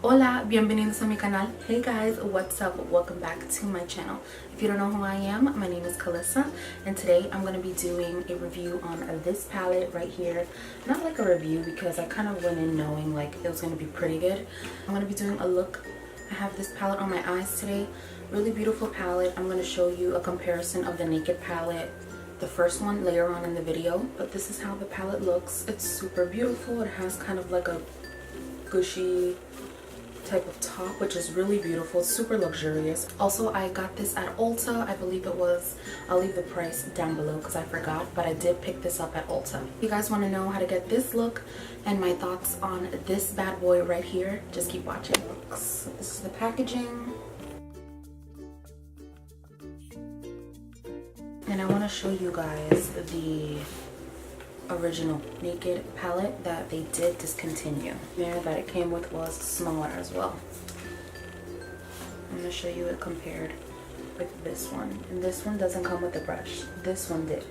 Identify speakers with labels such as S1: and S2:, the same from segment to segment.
S1: Hola, bienvenidos a mi canal. Hey guys, what's up? Welcome back to my channel. If you don't know who I am, my name is Calissa, and today I'm going to be doing a review on this palette right here. Not like a review because I kind of went in knowing like it was going to be pretty good. I'm going to be doing a look. I have this palette on my eyes today. Really beautiful palette. I'm going to show you a comparison of the Naked palette, the first one, later on in the video. But this is how the palette looks. It's super beautiful. It has kind of like a gushy type of top, which is really beautiful, super luxurious. Also, I got this at ULTA. I believe it was, I'll leave the price down below because I forgot, but I did pick this up at ULTA. If you guys want to know how to get this look and my thoughts on this bad boy right here, just keep watching. This is the packaging, and I want to show you guys the original Naked palette that they did discontinue. There that it came with was smaller as well. I'm going to show you it compared with this one, and this one doesn't come with the brush. This one did.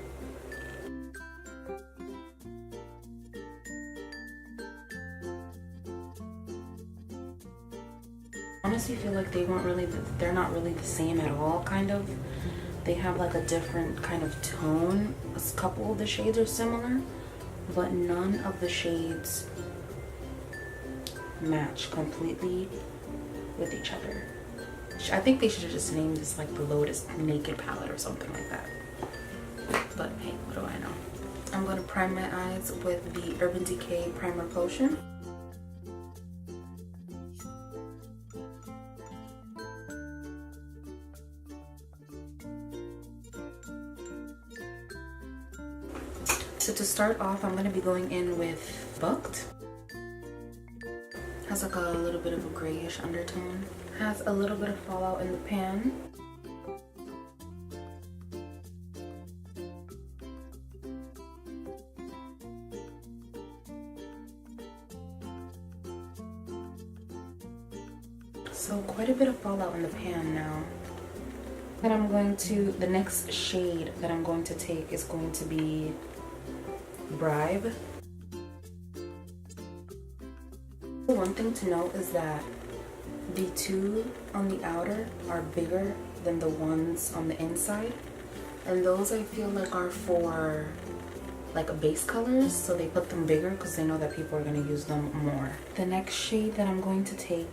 S1: Honestly, feel like they're not really the same at all, kind of. They have like a different kind of tone. A couple of the shades are similar, but none of the shades match completely with each other. I think they should have just named this like the Lotus Naked palette or something like that. But hey, what do I know? I'm going to prime my eyes with the Urban Decay Primer Potion. So to start off, I'm going to be going in with Booked. Has like a little bit of a grayish undertone. Has a little bit of fallout in the pan. So quite a bit of fallout in the pan now. Then I'm going to, the next shade that I'm going to take is going to be Bribe. One thing to note is that the two on the outer are bigger than the ones on the inside, and those I feel like are for like a base colors, so they put them bigger because they know that people are going to use them more. The next shade that I'm going to take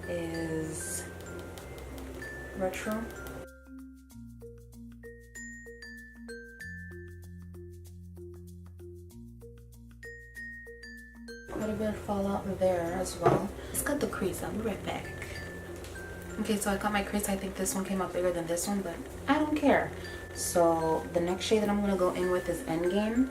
S1: is Retro. Quite a bit of fallout there as well. Let's cut the crease. I'll be right back. Okay, so I got my crease. I think this one came out bigger than this one, but I don't care. So the next shade that I'm going to go in with is Endgame.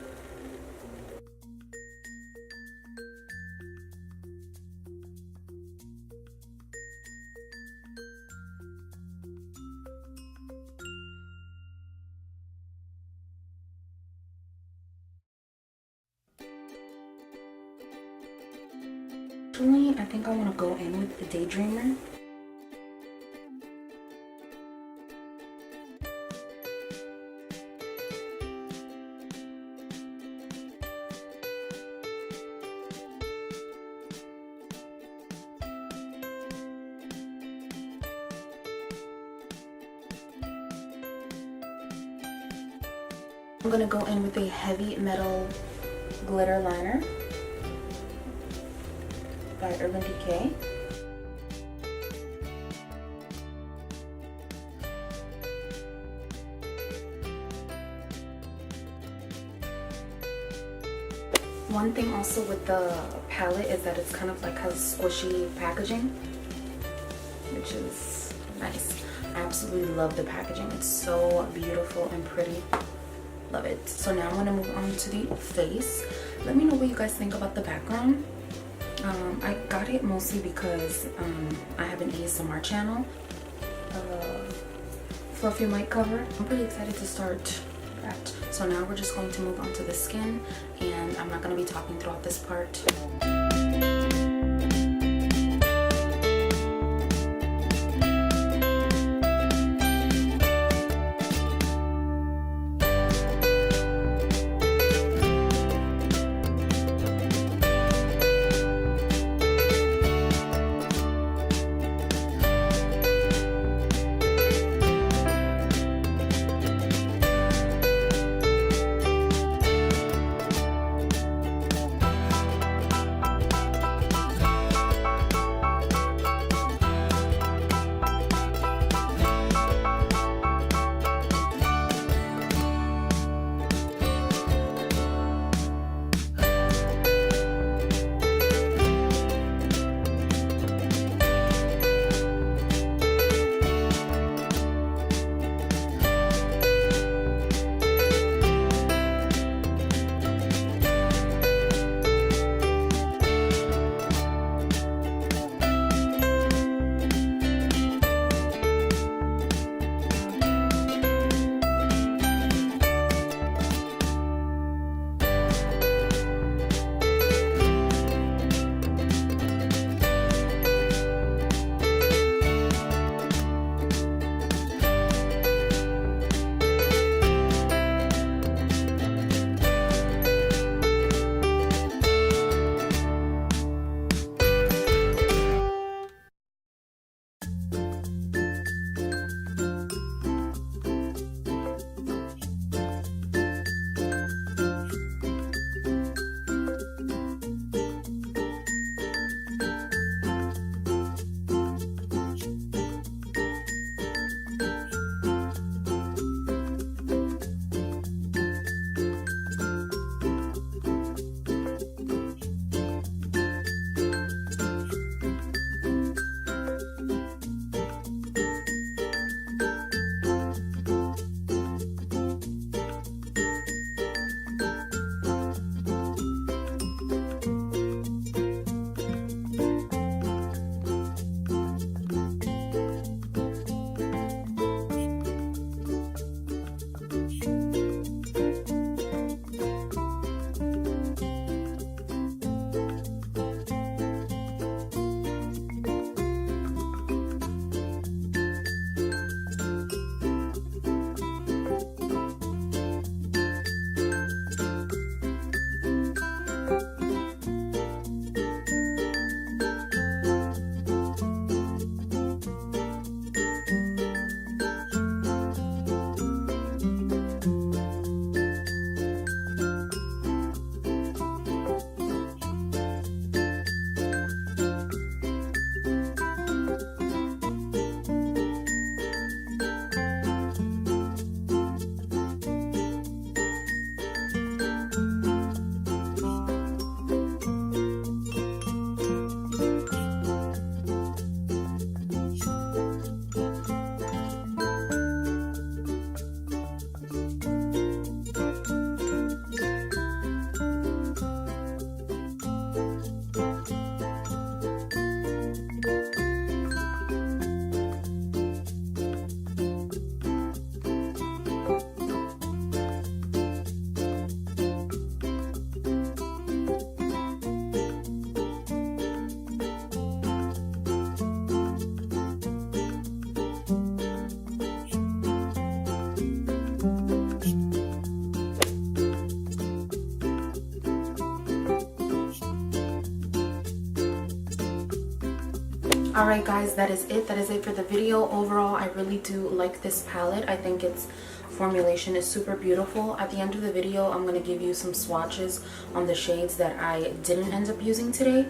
S1: I think I want to go in with the Daydreamer. I'm going to go in with a Heavy Metal Glitter Liner by Urban Decay. One thing also with the palette is that it's kind of like has squishy packaging, which is nice. I absolutely love the packaging. It's so beautiful and pretty. Love it. So now I'm going to move on to the face. Let me know what you guys think about the background. I got it mostly because I have an ASMR channel, fluffy mic cover. I'm pretty excited to start that. So now we're just going to move on to the skin, and I'm not going to be talking throughout this part. Alright guys, that is it. That is it for the video. Overall, I really do like this palette. I think its formulation is super beautiful. At the end of the video, I'm going to give you some swatches on the shades that I didn't end up using today.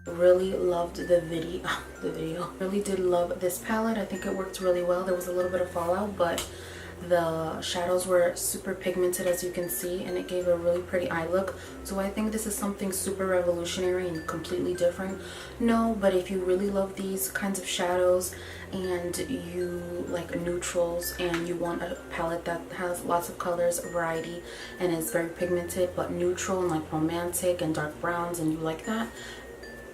S1: Really loved the video. Really did love this palette. I think it worked really well. There was a little bit of fallout, but the shadows were super pigmented, as you can see, and it gave a really pretty eye look. So I think this is something super revolutionary and completely different. No, but if you really love these kinds of shadows and you like neutrals and you want a palette that has lots of colors, variety, and is very pigmented but neutral and like romantic and dark browns, and you like that,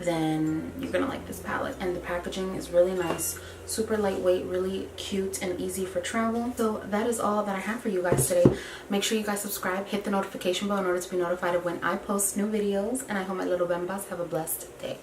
S1: then you're gonna like this palette. And the packaging is really nice, super lightweight, really cute and easy for travel. So that is all that I have for you guys today. Make sure you guys subscribe, hit the notification bell in order to be notified of when I post new videos, and I hope my little bembas have a blessed day.